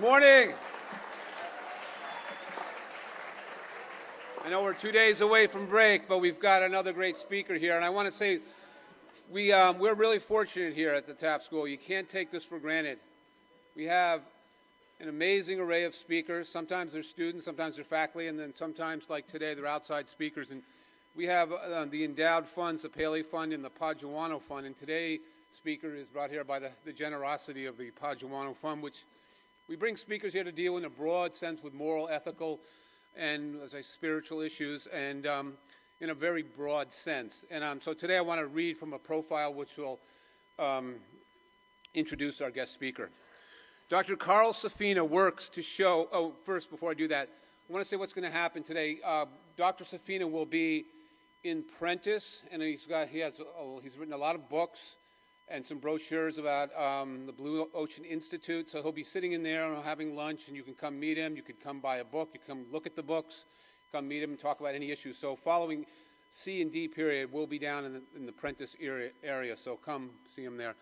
Morning. I know we're 2 days away from break, but we've got another great speaker here. And I want to say we're really fortunate here at the Taft School. You can't take this for granted. We have an amazing array of speakers. Sometimes they're students, sometimes they're faculty, and then sometimes, like today, they're outside speakers. And we have the endowed funds, the Paley Fund and the Paduano Fund. And today's speaker is brought here by the generosity of the Paduano Fund, which we bring speakers here to deal in a broad sense with moral, ethical, and as I spiritual issues, and in a very broad sense. And so today I want to read from a profile which will introduce our guest speaker. Dr. Carl Safina works to show, first, before I do that, I want to say what's going to happen today. Dr. Safina will be in Prentice, and he's written a lot of books and some brochures about the Blue Ocean Institute. So he'll be sitting in there and having lunch, and you can come meet him. You could come buy a book. You come look at the books, come meet him and talk about any issues. So following C and D period, we'll be down in the Prentice area, so come see him there.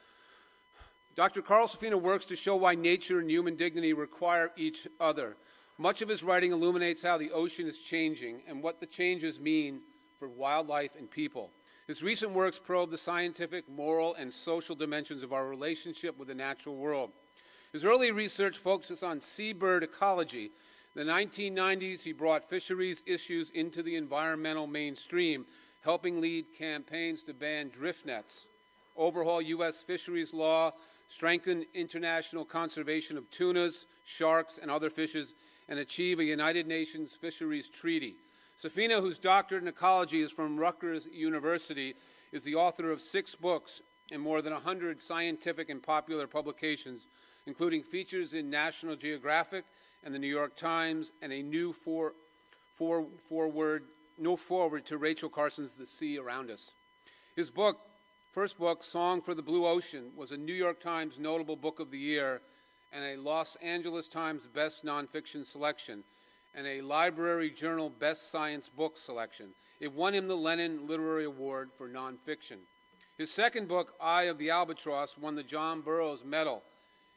Dr. Carl Safina works to show why nature and human dignity require each other. Much of his writing illuminates how the ocean is changing and what the changes mean for wildlife and people. His recent works probe the scientific, moral, and social dimensions of our relationship with the natural world. His early research focused on seabird ecology. In the 1990s, he brought fisheries issues into the environmental mainstream, helping lead campaigns to ban drift nets, overhaul U.S. fisheries law, strengthen international conservation of tunas, sharks, and other fishes, and achieve a United Nations Fisheries Treaty. Safina, whose doctorate in ecology is from Rutgers University, is the author of 6 books and more than 100 scientific and popular publications, including features in National Geographic and the New York Times, and a new forward to Rachel Carson's The Sea Around Us. His first book, Song for the Blue Ocean, was a New York Times Notable Book of the Year and a Los Angeles Times Best Nonfiction Selection, and a Library Journal Best Science Book Selection. It won him the Lenin Literary Award for nonfiction. His second book, Eye of the Albatross, won the John Burroughs Medal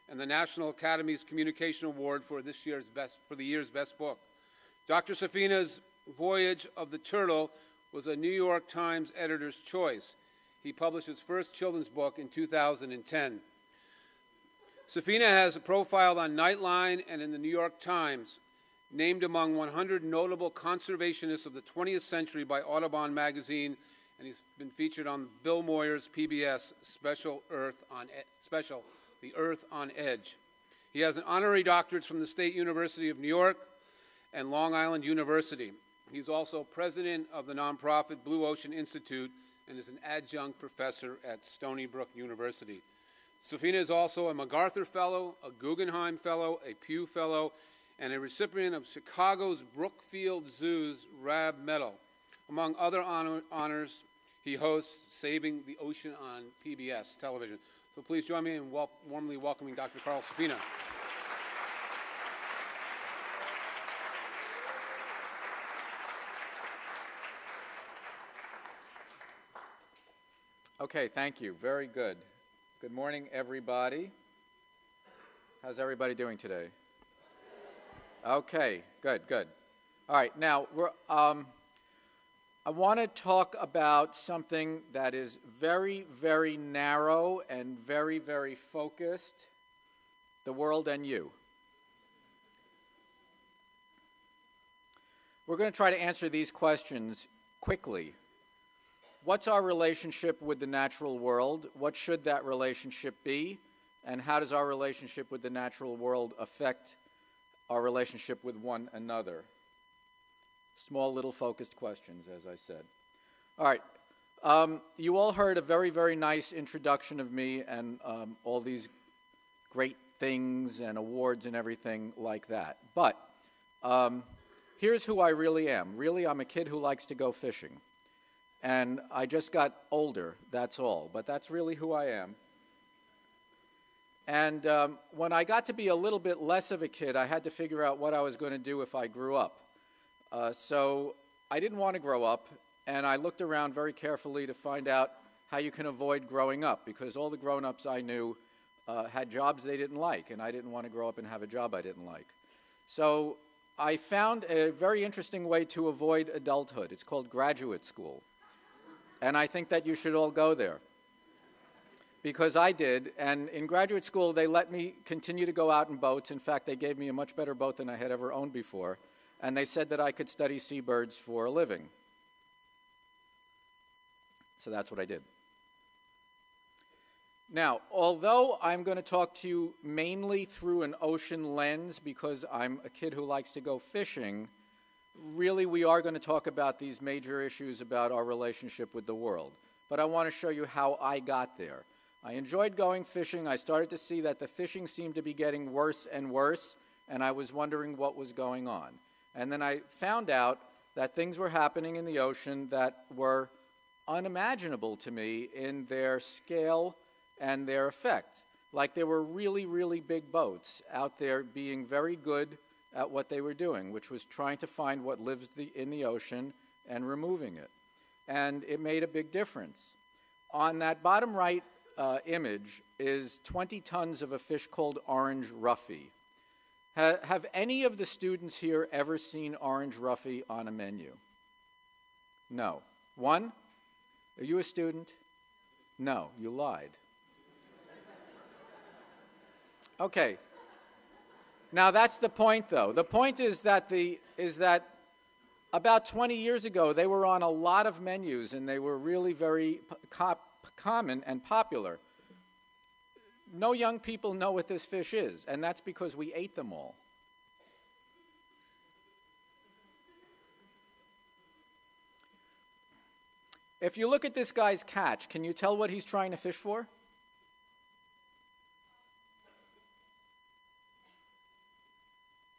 and the National Academy's Communication Award for the year's best book. Dr. Safina's Voyage of the Turtle was a New York Times editor's choice. He published his first children's book in 2010. Safina has a profile on Nightline and in the New York Times, named among 100 notable conservationists of the 20th century by Audubon magazine, and he's been featured on Bill Moyer's PBS special, The Earth on Edge. He has an honorary doctorate from the State University of New York and Long Island University. He's also president of the nonprofit Blue Ocean Institute and is an adjunct professor at Stony Brook University. Safina is also a MacArthur Fellow, a Guggenheim Fellow, a Pew Fellow, and a recipient of Chicago's Brookfield Zoo's Rab Medal. Among other honors, he hosts Saving the Ocean on PBS television. So please join me in warmly welcoming Dr. Carl Safina. Okay, thank you. Very good. Good morning, everybody. How's everybody doing today? Okay, good. All right, now I want to talk about something that is very, very narrow and very, very focused: the world and you. We're going to try to answer these questions quickly. What's our relationship with the natural world? What should that relationship be? And how does our relationship with the natural world affect our relationship with one another? Small little focused questions, as I said. All right. You all heard a very, very nice introduction of me and all these great things and awards and everything like that. But here's who I really am. Really, I'm a kid who likes to go fishing. And I just got older, that's all. But that's really who I am. And when I got to be a little bit less of a kid, I had to figure out what I was going to do if I grew up. So I didn't want to grow up, and I looked around very carefully to find out how you can avoid growing up, because all the grown-ups I knew had jobs they didn't like, and I didn't want to grow up and have a job I didn't like. So I found a very interesting way to avoid adulthood. It's called graduate school. And I think that you should all go there, because I did. And in graduate school, they let me continue to go out in boats. In fact, they gave me a much better boat than I had ever owned before. And they said that I could study seabirds for a living. So that's what I did. Now, although I'm going to talk to you mainly through an ocean lens because I'm a kid who likes to go fishing, really we are going to talk about these major issues about our relationship with the world. But I want to show you how I got there. I enjoyed going fishing. I started to see that the fishing seemed to be getting worse and worse, and I was wondering what was going on. And then I found out that things were happening in the ocean that were unimaginable to me in their scale and their effect. Like there were really, really big boats out there being very good at what they were doing, which was trying to find what lives in the ocean and removing it. And it made a big difference. On that bottom right image is 20 tons of a fish called orange roughy. Have any of the students here ever seen orange roughy on a menu? No. One? Are you a student? No, you lied. Okay. Now that's the point, though. The point is that about 20 years ago they were on a lot of menus and they were really very common and popular. No young people know what this fish is, and that's because we ate them all. If you look at this guy's catch, can you tell what he's trying to fish for?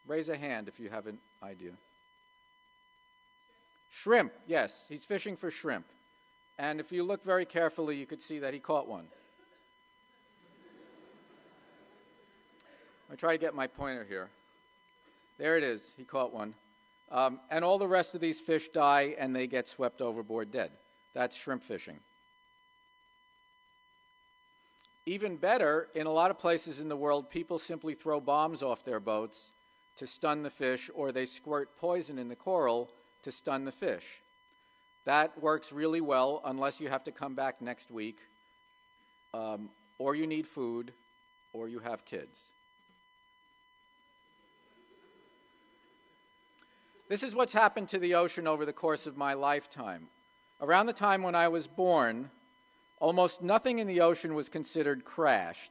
Raise a hand if you have an idea. Shrimp, yes, he's fishing for shrimp. And if you look very carefully, you could see that he caught one. I try to get my pointer here. There it is, he caught one. And all the rest of these fish die and they get swept overboard dead. That's shrimp fishing. Even better, in a lot of places in the world, people simply throw bombs off their boats to stun the fish, or they squirt poison in the coral to stun the fish. That works really well unless you have to come back next week, or you need food, or you have kids. This is what's happened to the ocean over the course of my lifetime. Around the time when I was born, almost nothing in the ocean was considered crashed.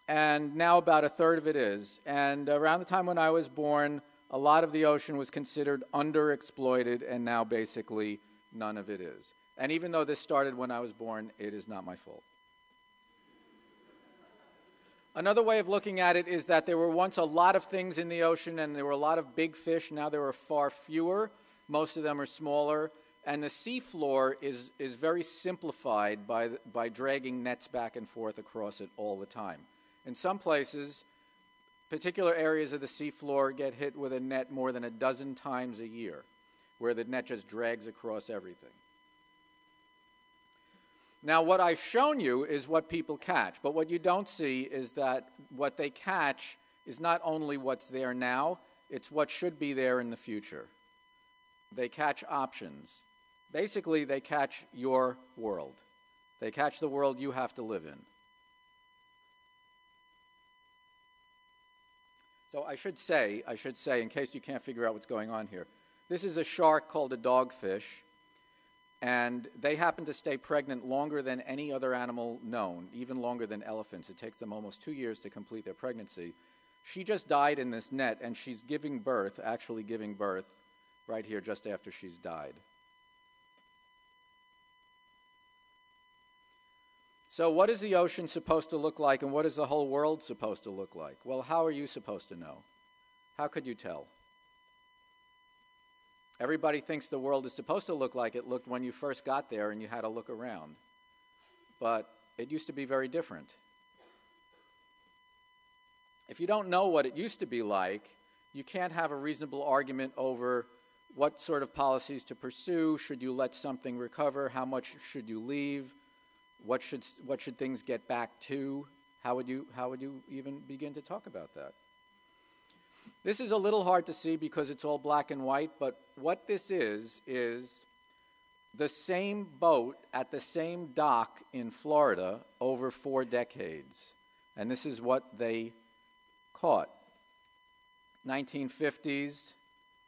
And now about a third of it is. And around the time when I was born, a lot of the ocean was considered underexploited, and now basically none of it is. And even though this started when I was born, it is not my fault. Another way of looking at it is that there were once a lot of things in the ocean, and there were a lot of big fish. Now there are far fewer. Most of them are smaller. And the seafloor is very simplified by dragging nets back and forth across it all the time. In some places, particular areas of the seafloor get hit with a net more than a dozen times a year, where the net just drags across everything. Now, what I've shown you is what people catch, but what you don't see is that what they catch is not only what's there now, it's what should be there in the future. They catch options. Basically, they catch your world. They catch the world you have to live in. So I should say, in case you can't figure out what's going on here, this is a shark called a dogfish, and they happen to stay pregnant longer than any other animal known, even longer than elephants. It takes them almost 2 years to complete their pregnancy. She just died in this net, and she's giving birth, actually giving birth, right here just after she's died. So what is the ocean supposed to look like, and what is the whole world supposed to look like? Well, how are you supposed to know? How could you tell? Everybody thinks the world is supposed to look like it looked when you first got there and you had to look around. But it used to be very different. If you don't know what it used to be like, you can't have a reasonable argument over what sort of policies to pursue. Should you let something recover? How much should you leave? What should things get back to? How would you even begin to talk about that? This is a little hard to see because it's all black and white, but what this is the same boat at the same dock in Florida over 4 decades. And this is what they caught. 1950s,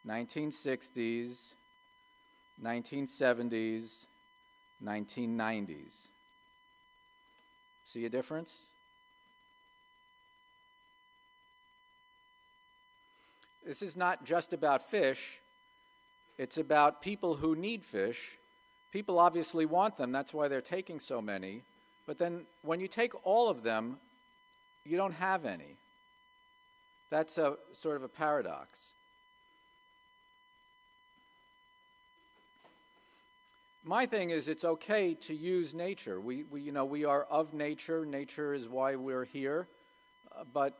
1960s, 1970s, 1990s. See a difference? This is not just about fish. It's about people who need fish. People obviously want them. That's why they're taking so many. But then when you take all of them, you don't have any. That's a sort of a paradox. My thing is, it's okay to use nature. We are of nature. Nature is why we're here. But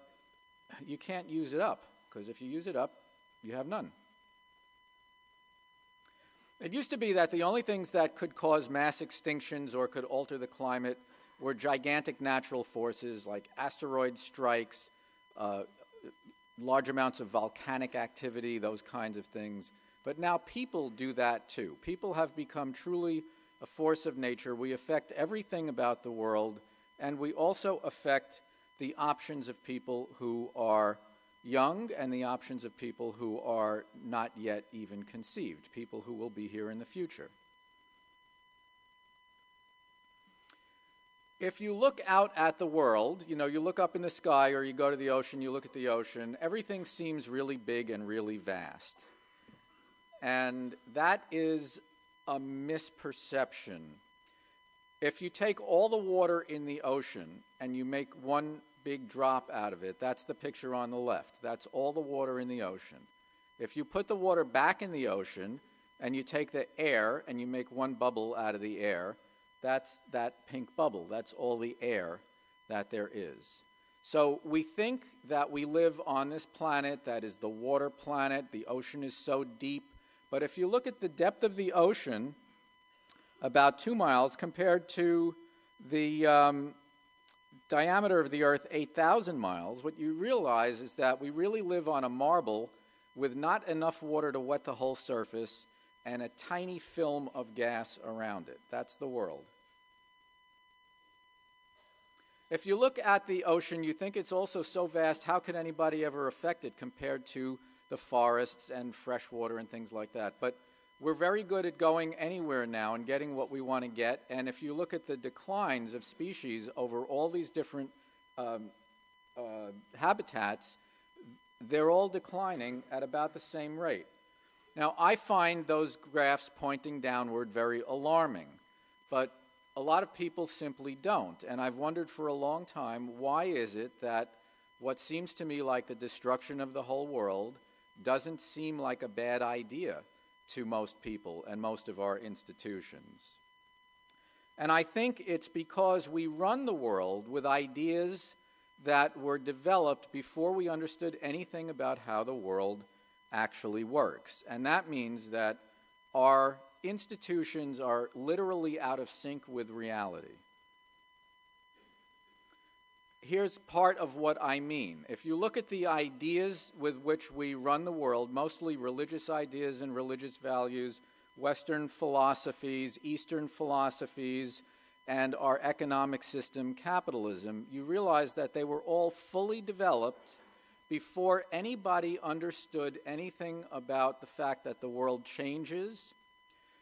you can't use it up, because if you use it up, you have none. It used to be that the only things that could cause mass extinctions or could alter the climate were gigantic natural forces like asteroid strikes, large amounts of volcanic activity, those kinds of things. But now people do that too. People have become truly a force of nature. We affect everything about the world, and we also affect the options of people who are young and the options of people who are not yet even conceived, people who will be here in the future. If you look out at the world, you look up in the sky or you go to the ocean, you look at the ocean, everything seems really big and really vast. And that is a misperception. If you take all the water in the ocean and you make one big drop out of it, that's the picture on the left. That's all the water in the ocean. If you put the water back in the ocean and you take the air and you make one bubble out of the air, that's that pink bubble. That's all the air that there is. So we think that we live on this planet that is the water planet. The ocean is so deep. But if you look at the depth of the ocean, about 2 miles, compared to the diameter of the Earth, 8,000 miles, what you realize is that we really live on a marble with not enough water to wet the whole surface and a tiny film of gas around it. That's the world. If you look at the ocean, you think it's also so vast, how could anybody ever affect it compared to the forests and fresh water and things like that? But we're very good at going anywhere now and getting what we want to get. And if you look at the declines of species over all these different habitats, they're all declining at about the same rate. Now, I find those graphs pointing downward very alarming, but a lot of people simply don't. And I've wondered for a long time, why is it that what seems to me like the destruction of the whole world doesn't seem like a bad idea to most people and most of our institutions? And I think it's because we run the world with ideas that were developed before we understood anything about how the world actually works. And that means that our institutions are literally out of sync with reality. Here's part of what I mean. If you look at the ideas with which we run the world, mostly religious ideas and religious values, Western philosophies, Eastern philosophies, and our economic system, capitalism, you realize that they were all fully developed before anybody understood anything about the fact that the world changes,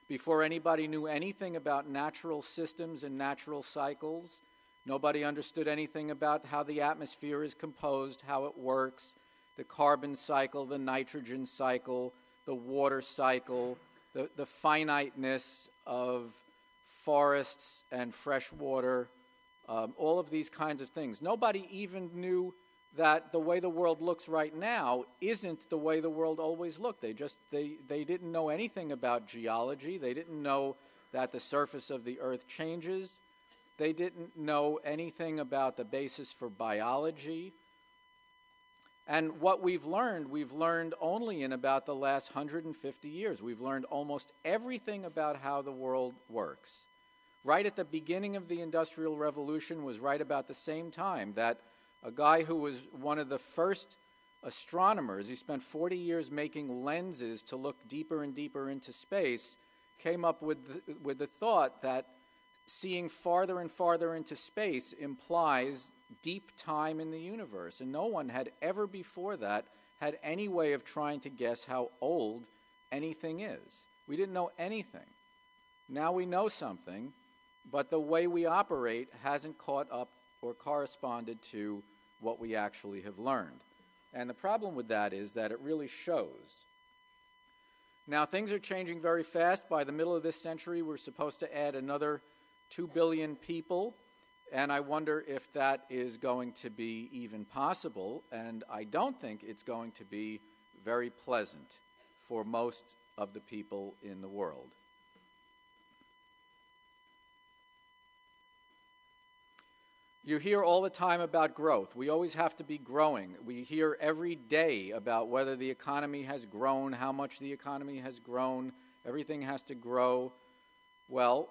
before anybody knew anything about natural systems and natural cycles. Nobody understood anything about how the atmosphere is composed, how it works, the carbon cycle, the nitrogen cycle, the water cycle, the finiteness of forests and fresh water, all of these kinds of things. Nobody even knew that the way the world looks right now isn't the way the world always looked. They didn't know anything about geology. They didn't know that the surface of the earth changes. They didn't know anything about the basis for biology. And what we've learned only in about the last 150 years. We've learned almost everything about how the world works. right at the beginning of the Industrial Revolution was right about the same time that a guy who was one of the first astronomers, he spent 40 years making lenses to look deeper and deeper into space, came up with the thought that seeing farther and farther into space implies deep time in the universe. And no one had ever before that had any way of trying to guess how old anything is. We didn't know anything. Now we know something, but the way we operate hasn't caught up or corresponded to what we actually have learned. And the problem with that is that it really shows. Now, things are changing very fast. By the middle of this century, we're supposed to add another 2 billion people, and I wonder if that is going to be even possible, and I don't think it's going to be very pleasant for most of the people in the world. You hear all the time about growth. We always have to be growing. We hear every day about whether the economy has grown, how much the economy has grown. Everything has to grow. Well,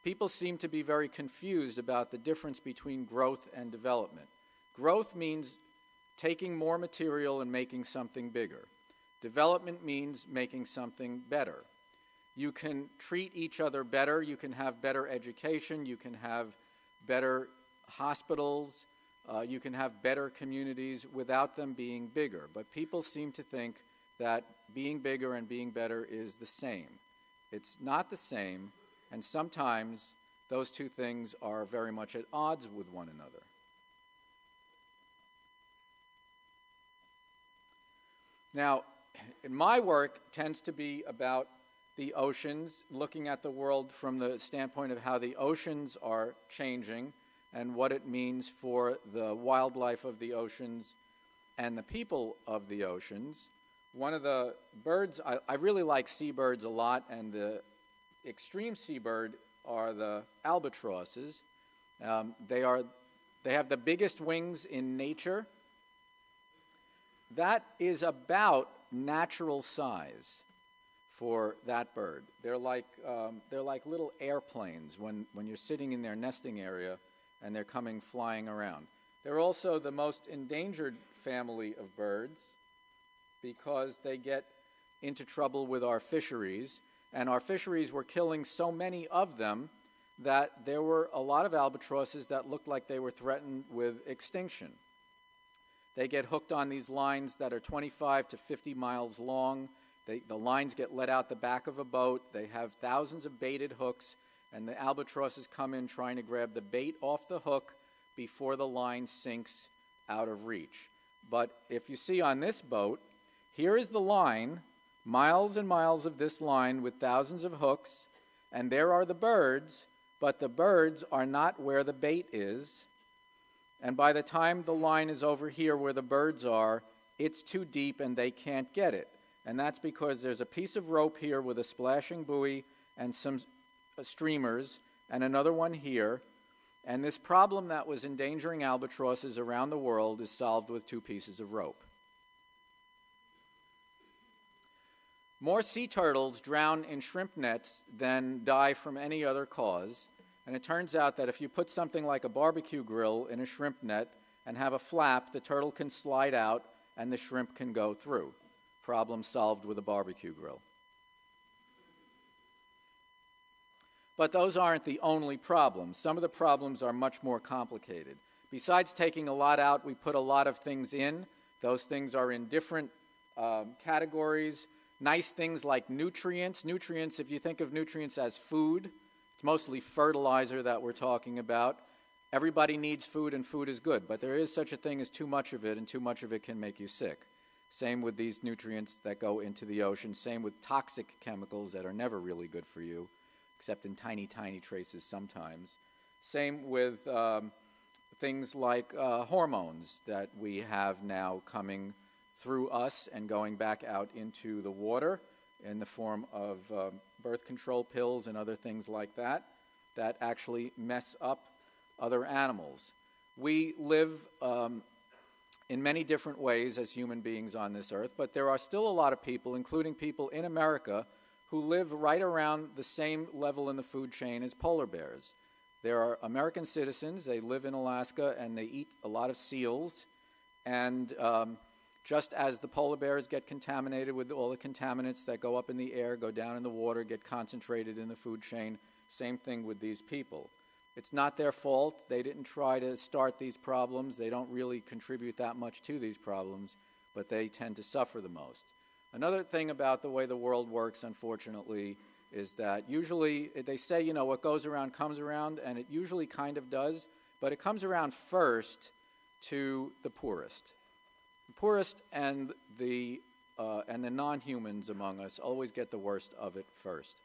people seem to be very confused about the difference between growth and development. Growth means taking more material and making something bigger. Development means making something better. You can treat each other better. You can have better education. You can have better hospitals, you can have better communities without them being bigger. But people seem to think that being bigger and being better is the same. It's not the same, and sometimes those two things are very much at odds with one another. Now, in my work tends to be about the oceans, looking at the world from the standpoint of how the oceans are changing and what it means for the wildlife of the oceans and the people of the oceans. One of the birds, I really like seabirds a lot, and the extreme seabird are the albatrosses. They have the biggest wings in nature. That is about natural size for that bird. They're like little airplanes when you're sitting in their nesting area and they're coming flying around. They're also the most endangered family of birds because they get into trouble with our fisheries, and our fisheries were killing so many of them that there were a lot of albatrosses that looked like they were threatened with extinction. They get hooked on these lines that are 25 to 50 miles long. The lines get let out the back of a boat. They have thousands of baited hooks, and the albatrosses come in trying to grab the bait off the hook before the line sinks out of reach. But if you see on this boat, here is the line, miles and miles of this line with thousands of hooks, and there are the birds, but the birds are not where the bait is. And by the time the line is over here where the birds are, it's too deep and they can't get it. And that's because there's a piece of rope here with a splashing buoy and some streamers, and another one here, and this problem that was endangering albatrosses around the world is solved with 2 pieces of rope. More sea turtles drown in shrimp nets than die from any other cause, and it turns out that if you put something like a barbecue grill in a shrimp net and have a flap, the turtle can slide out and the shrimp can go through. Problem solved with a barbecue grill. But those aren't the only problems. Some of the problems are much more complicated. Besides taking a lot out, we put a lot of things in. Those things are in different categories. Nice things like nutrients. Nutrients, if you think of nutrients as food, it's mostly fertilizer that we're talking about. Everybody needs food, and food is good, but there is such a thing as too much of it, and too much of it can make you sick. Same with these nutrients that go into the ocean. Same with toxic chemicals that are never really good for you, except in tiny, tiny traces sometimes. Same with things like hormones that we have now coming through us and going back out into the water in the form of birth control pills and other things like that, that actually mess up other animals. We live in many different ways as human beings on this earth, but there are still a lot of people, including people in America, who live right around the same level in the food chain as polar bears. There are American citizens, they live in Alaska, and they eat a lot of seals. And just as the polar bears get contaminated with all the contaminants that go up in the air, go down in the water, get concentrated in the food chain, same thing with these people. It's not their fault. They didn't try to start these problems. They don't really contribute that much to these problems, but they tend to suffer the most. Another thing about the way the world works, unfortunately, is that usually they say, you know, what goes around comes around, and it usually kind of does, but it comes around first to the poorest. The poorest and the non-humans among us always get the worst of it first.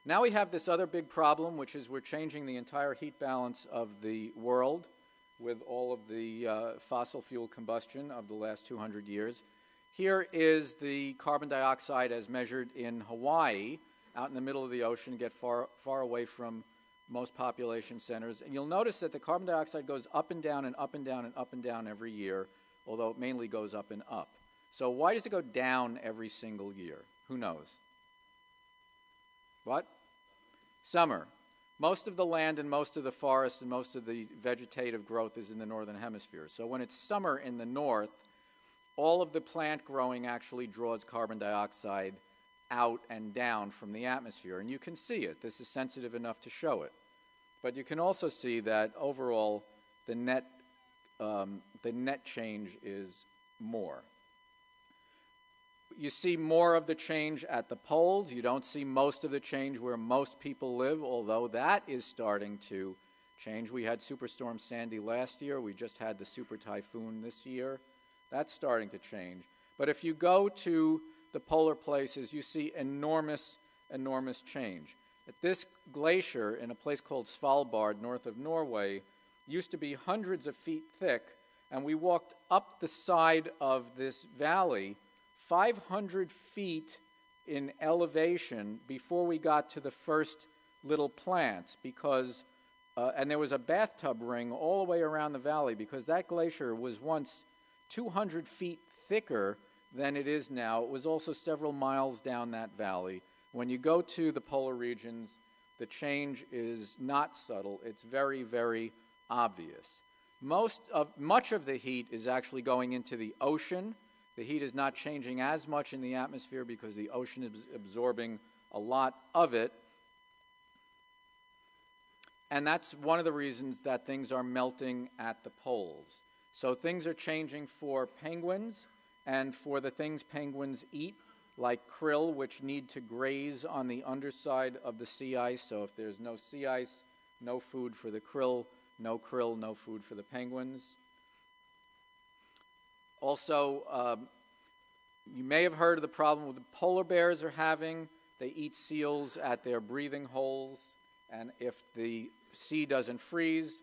Now we have this other big problem, which is we're changing the entire heat balance of the world with all of the fossil fuel combustion of the last 200 years. Here is the carbon dioxide as measured in Hawaii, out in the middle of the ocean, get far away from most population centers. And you'll notice that the carbon dioxide goes up and down and up and down and up and down every year, although it mainly goes up and up. So why does it go down every single year? Who knows? What? Summer. Most of the land and most of the forest and most of the vegetative growth is in the northern hemisphere. So when it's summer in the north, all of the plant growing actually draws carbon dioxide out and down from the atmosphere. And you can see it. This is sensitive enough to show it. But you can also see that overall the net change is more. You see more of the change at the poles. You don't see most of the change where most people live, although that is starting to change. We had Superstorm Sandy last year. We just had the super typhoon this year. That's starting to change. But if you go to the polar places, you see enormous, enormous change. At this glacier in a place called Svalbard, north of Norway, used to be hundreds of feet thick, and we walked up the side of this valley 500 feet in elevation before we got to the first little plants, because and there was a bathtub ring all the way around the valley, because that glacier was once 200 feet thicker than it is now. It was also several miles down that valley. When you go to the polar regions, the change is not subtle. It's very, very obvious. Much of the heat is actually going into the ocean. The heat is not changing as much in the atmosphere because the ocean is absorbing a lot of it. And that's one of the reasons that things are melting at the poles. So things are changing for penguins and for the things penguins eat, like krill, which need to graze on the underside of the sea ice. So if there's no sea ice, no food for the krill, no food for the penguins. Also, you may have heard of the problem the polar bears are having. They eat seals at their breathing holes, and if the sea doesn't freeze,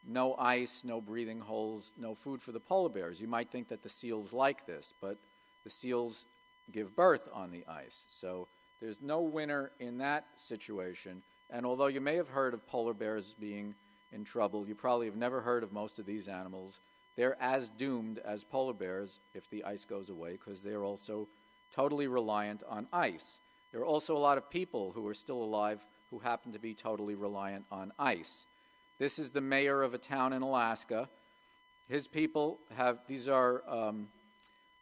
no ice, no breathing holes, no food for the polar bears. You might think that the seals like this, but the seals give birth on the ice. So there's no winner in that situation. And although you may have heard of polar bears being in trouble, you probably have never heard of most of these animals. They're as doomed as polar bears if the ice goes away, because they're also totally reliant on ice. There are also a lot of people who are still alive who happen to be totally reliant on ice. This is the mayor of a town in Alaska. His people these are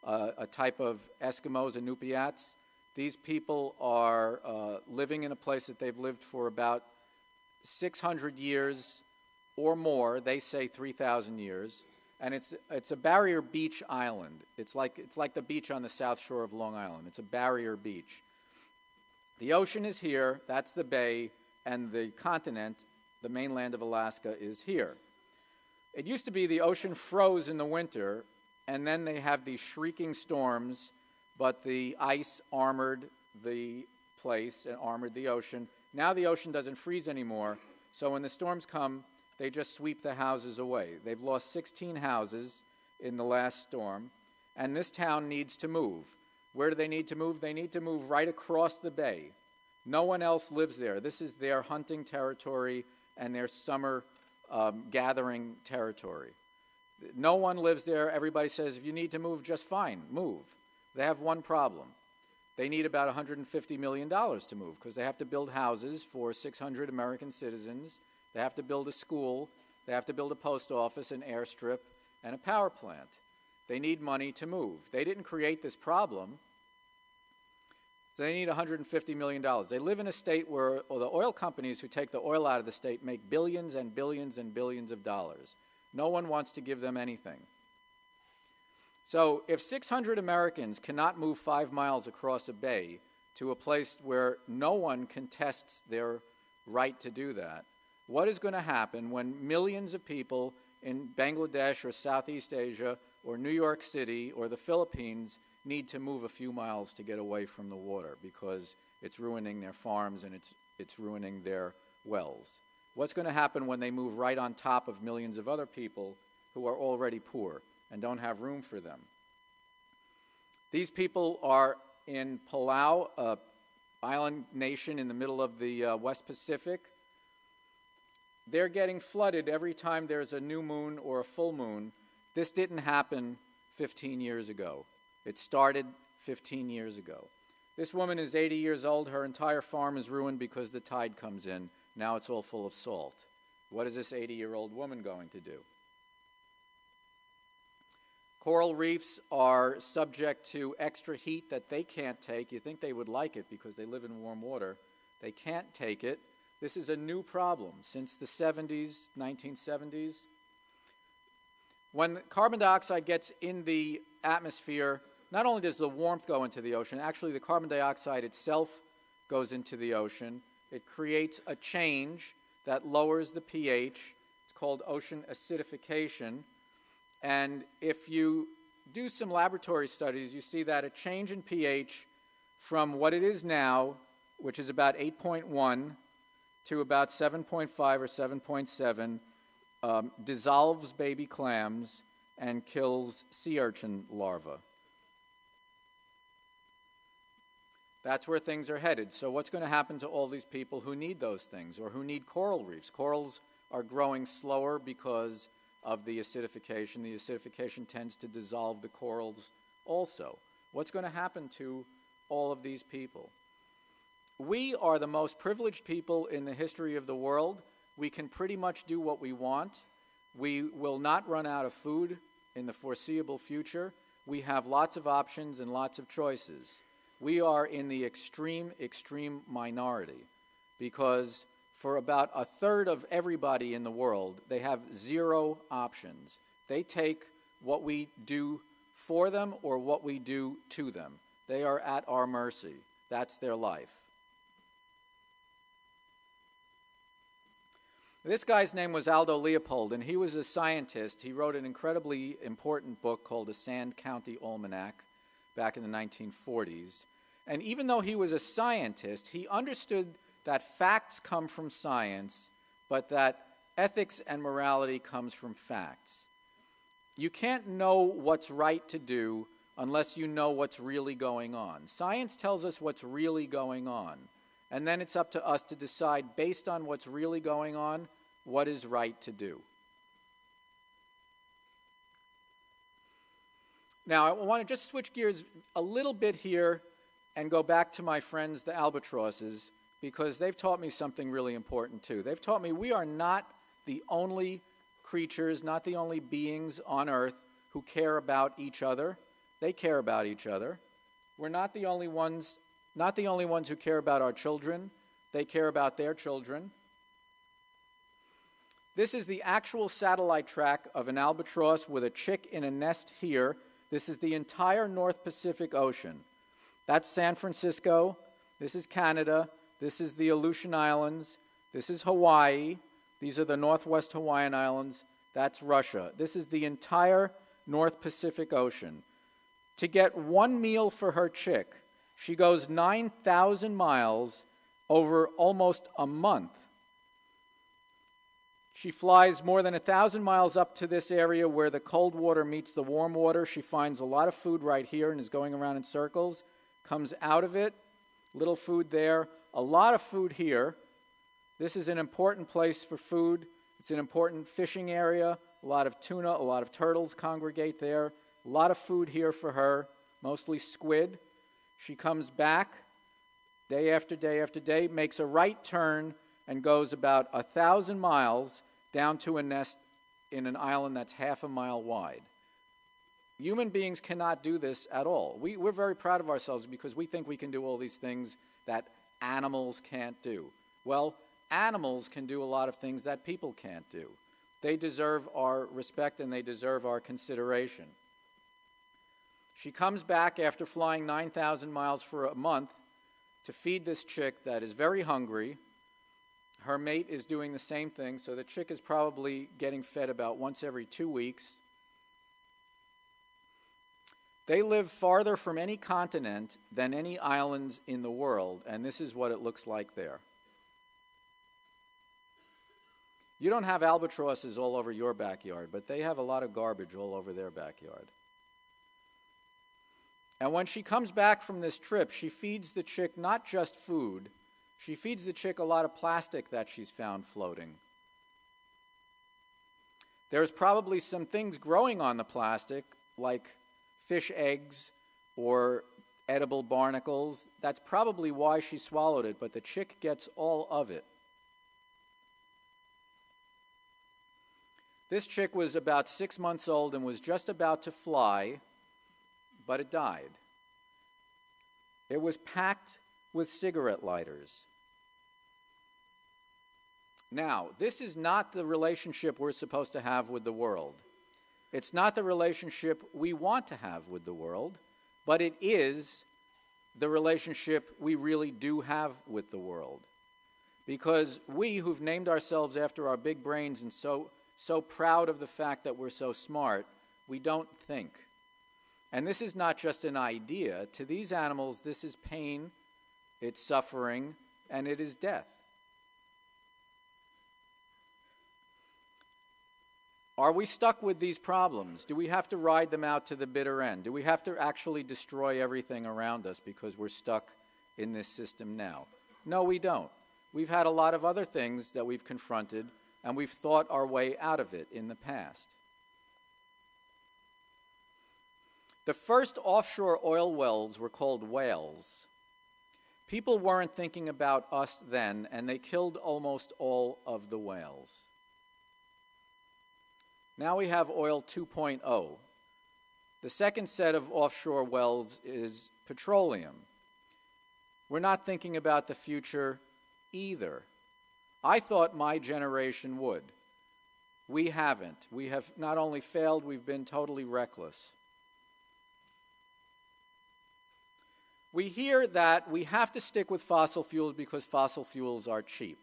a type of Eskimos, Inupiats. These people are living in a place that they've lived for about 600 years or more. They say 3,000 years. And it's a barrier beach island. It's like the beach on the south shore of Long Island. It's a barrier beach. The ocean is here, that's the bay, and the continent, the mainland of Alaska, is here. It used to be the ocean froze in the winter, and then they have these shrieking storms, but the ice armored the place and armored the ocean. Now the ocean doesn't freeze anymore, so when the storms come, they just sweep the houses away. They've lost 16 houses in the last storm, and this town needs to move. Where do they need to move? They need to move right across the bay. No one else lives there. This is their hunting territory and their summer gathering territory. No one lives there. Everybody says, if you need to move, just fine, move. They have one problem. They need about $150 million to move because they have to build houses for 600 American citizens. They have to build a school. They have to build a post office, an airstrip, and a power plant. They need money to move. They didn't create this problem, so they need $150 million. They live in a state where the oil companies who take the oil out of the state make billions and billions and billions of dollars. No one wants to give them anything. So if 600 Americans cannot move 5 miles across a bay to a place where no one contests their right to do that, what is going to happen when millions of people in Bangladesh or Southeast Asia or New York City or the Philippines need to move a few miles to get away from the water because it's ruining their farms and it's ruining their wells? What's going to happen when they move right on top of millions of other people who are already poor and don't have room for them? These people are in Palau, an island nation in the middle of the West Pacific. They're getting flooded every time there's a new moon or a full moon. This didn't happen 15 years ago. It started 15 years ago. This woman is 80 years old. Her entire farm is ruined because the tide comes in. Now it's all full of salt. What is this 80-year-old woman going to do? Coral reefs are subject to extra heat that they can't take. You think they would like it because they live in warm water. They can't take it. This is a new problem since the 70s, 1970s. When carbon dioxide gets in the atmosphere, not only does the warmth go into the ocean, actually the carbon dioxide itself goes into the ocean. It creates a change that lowers the pH. It's called ocean acidification. And if you do some laboratory studies, you see that a change in pH from what it is now, which is about 8.1, to about 7.5 or 7.7, dissolves baby clams and kills sea urchin larvae. That's where things are headed. So what's going to happen to all these people who need those things or who need coral reefs? Corals are growing slower because of the acidification. The acidification tends to dissolve the corals also. What's going to happen to all of these people? We are the most privileged people in the history of the world. We can pretty much do what we want. We will not run out of food in the foreseeable future. We have lots of options and lots of choices. We are in the extreme, extreme minority because for about a third of everybody in the world, they have zero options. They take what we do for them or what we do to them. They are at our mercy. That's their life. This guy's name was Aldo Leopold, and he was a scientist. He wrote an incredibly important book called the Sand County Almanac back in the 1940s. And even though he was a scientist, he understood that facts come from science, but that ethics and morality comes from facts. You can't know what's right to do unless you know what's really going on. Science tells us what's really going on, and then it's up to us to decide, based on what's really going on, what is right to do. Now, I want to just switch gears a little bit here and go back to my friends, the albatrosses, because they've taught me something really important too. They've taught me we are not the only creatures, not the only beings on Earth who care about each other. They care about each other. We're not the only ones who care about our children. They care about their children. This is the actual satellite track of an albatross with a chick in a nest here. This is the entire North Pacific Ocean. That's San Francisco. This is Canada. This is the Aleutian Islands. This is Hawaii. These are the Northwest Hawaiian Islands. That's Russia. This is the entire North Pacific Ocean. To get one meal for her chick, she goes 9,000 miles over almost a month. She flies more than 1,000 miles up to this area where the cold water meets the warm water. She finds a lot of food right here and is going around in circles. Comes out of it, little food there, a lot of food here. This is an important place for food. It's an important fishing area. A lot of tuna, a lot of turtles congregate there. A lot of food here for her, mostly squid. She comes back day after day after day, makes a right turn, and goes about 1,000 miles down to a nest in an island that's half a mile wide. Human beings cannot do this at all. We're very proud of ourselves because we think we can do all these things that animals can't do. Well, animals can do a lot of things that people can't do. They deserve our respect and they deserve our consideration. She comes back after flying 9,000 miles for a month to feed this chick that is very hungry. Her mate is doing the same thing, so the chick is probably getting fed about once every 2 weeks. They live farther from any continent than any islands in the world, and this is what it looks like there. You don't have albatrosses all over your backyard, but they have a lot of garbage all over their backyard. And when she comes back from this trip, she feeds the chick not just food, she feeds the chick a lot of plastic that she's found floating. There's probably some things growing on the plastic, like fish eggs or edible barnacles. That's probably why she swallowed it, but the chick gets all of it. This chick was about 6 months old and was just about to fly, but it died. It was packed with cigarette lighters. Now, this is not the relationship we're supposed to have with the world. It's not the relationship we want to have with the world, but it is the relationship we really do have with the world. Because we, who've named ourselves after our big brains and so proud of the fact that we're so smart, we don't think. And this is not just an idea. To these animals, this is pain, it's suffering, and it is death. Are we stuck with these problems? Do we have to ride them out to the bitter end? Do we have to actually destroy everything around us because we're stuck in this system now? No, we don't. We've had a lot of other things that we've confronted, and we've thought our way out of it in the past. The first offshore oil wells were called whales. People weren't thinking about us then, and they killed almost all of the whales. Now we have oil 2.0. The second set of offshore wells is petroleum. We're not thinking about the future either. I thought my generation would. We haven't. We have not only failed, we've been totally reckless. We hear that we have to stick with fossil fuels because fossil fuels are cheap.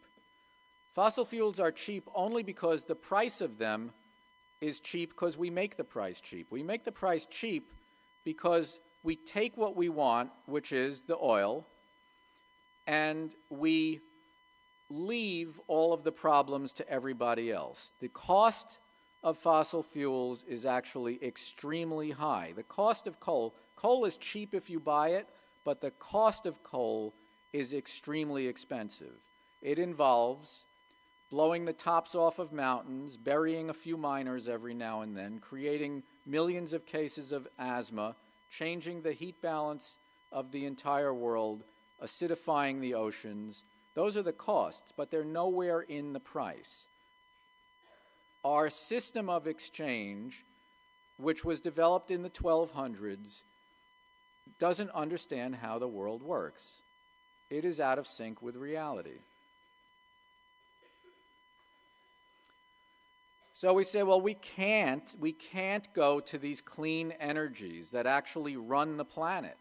Fossil fuels are cheap only because the price of them is cheap because we make the price cheap. We make the price cheap because we take what we want, which is the oil, and we leave all of the problems to everybody else. The cost of fossil fuels is actually extremely high. The cost of coal is cheap if you buy it, but the cost of coal is extremely expensive. It involves blowing the tops off of mountains, burying a few miners every now and then, creating millions of cases of asthma, changing the heat balance of the entire world, acidifying the oceans. Those are the costs, but they're nowhere in the price. Our system of exchange, which was developed in the 1200s, doesn't understand how the world works. It is out of sync with reality. So we say, well, we can't go to these clean energies that actually run the planet.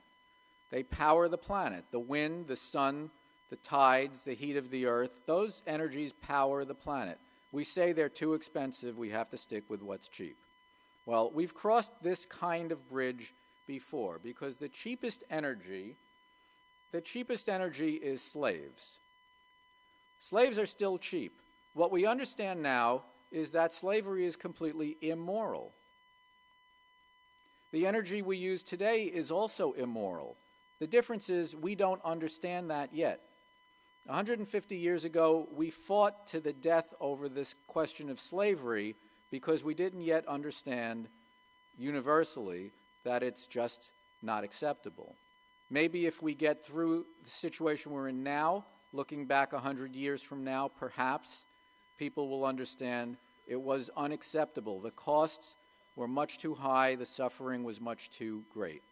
They power the planet. The wind, the sun, the tides, the heat of the earth, those energies power the planet. We say they're too expensive, we have to stick with what's cheap. Well, we've crossed this kind of bridge before because the cheapest energy is slaves. Slaves are still cheap. What we understand now is that slavery is completely immoral. The energy we use today is also immoral. The difference is we don't understand that yet. 150 years ago, we fought to the death over this question of slavery because we didn't yet understand universally that it's just not acceptable. Maybe if we get through the situation we're in now, looking back 100 years from now, perhaps people will understand it was unacceptable. The costs were much too high. The suffering was much too great.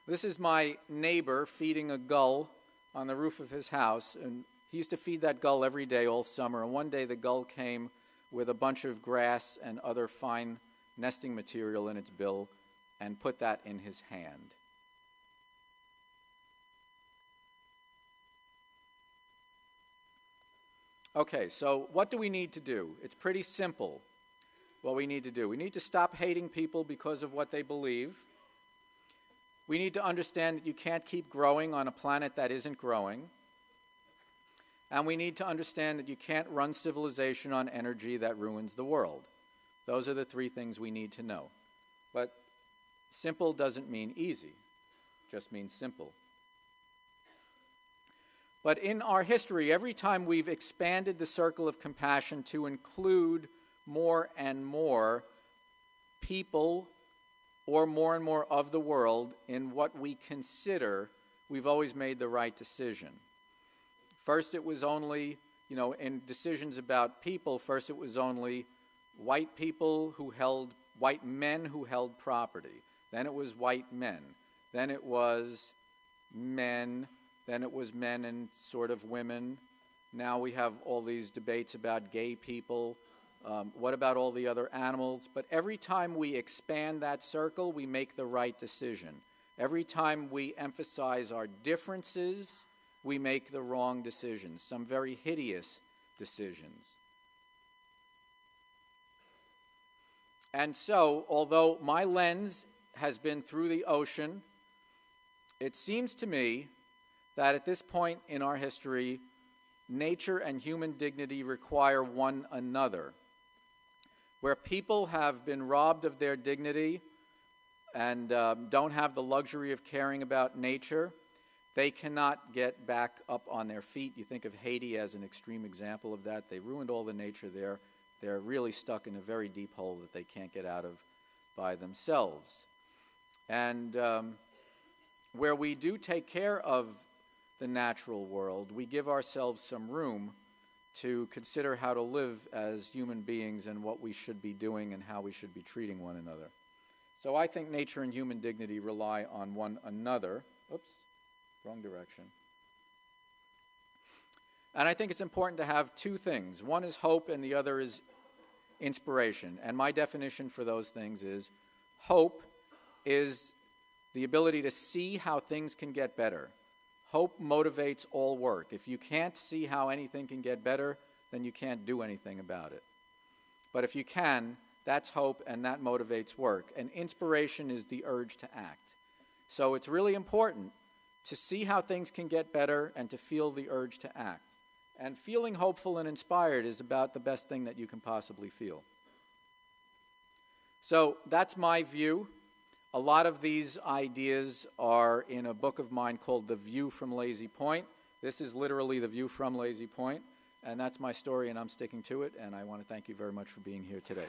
This is my neighbor feeding a gull on the roof of his house, and he used to feed that gull every day all summer, and one day the gull came with a bunch of grass and other fine nesting material in its bill and put that in his hand. Okay, so what do we need to do? It's pretty simple what we need to do. We need to stop hating people because of what they believe. We need to understand that you can't keep growing on a planet that isn't growing. And we need to understand that you can't run civilization on energy that ruins the world. Those are the three things we need to know. But simple doesn't mean easy, it just means simple. But in our history, every time we've expanded the circle of compassion to include more and more people or more and more of the world in what we consider, we've always made the right decision. First it was only, in decisions about people, first it was only white people who held, white men who held property. Then it was white men. Then it was men. Then it was men and sort of women. Now we have all these debates about gay people. What about all the other animals? But every time we expand that circle, we make the right decision. Every time we emphasize our differences, we make the wrong decisions, some very hideous decisions. And so, although my lens has been through the ocean, it seems to me that at this point in our history, nature and human dignity require one another. Where people have been robbed of their dignity and don't have the luxury of caring about nature, they cannot get back up on their feet. You think of Haiti as an extreme example of that. They ruined all the nature there. They're really stuck in a very deep hole that they can't get out of by themselves. And where we do take care of the natural world, we give ourselves some room to consider how to live as human beings and what we should be doing and how we should be treating one another. So I think nature and human dignity rely on one another. Oops, wrong direction. And I think it's important to have two things. One is hope and the other is inspiration. And my definition for those things is hope is the ability to see how things can get better. Hope motivates all work. If you can't see how anything can get better, then you can't do anything about it. But if you can, that's hope and that motivates work. And inspiration is the urge to act. So it's really important to see how things can get better and to feel the urge to act. And feeling hopeful and inspired is about the best thing that you can possibly feel. So that's my view. A lot of these ideas are in a book of mine called The View from Lazy Point. This is literally the view from Lazy Point, and that's my story, and I'm sticking to it, and I want to thank you very much for being here today.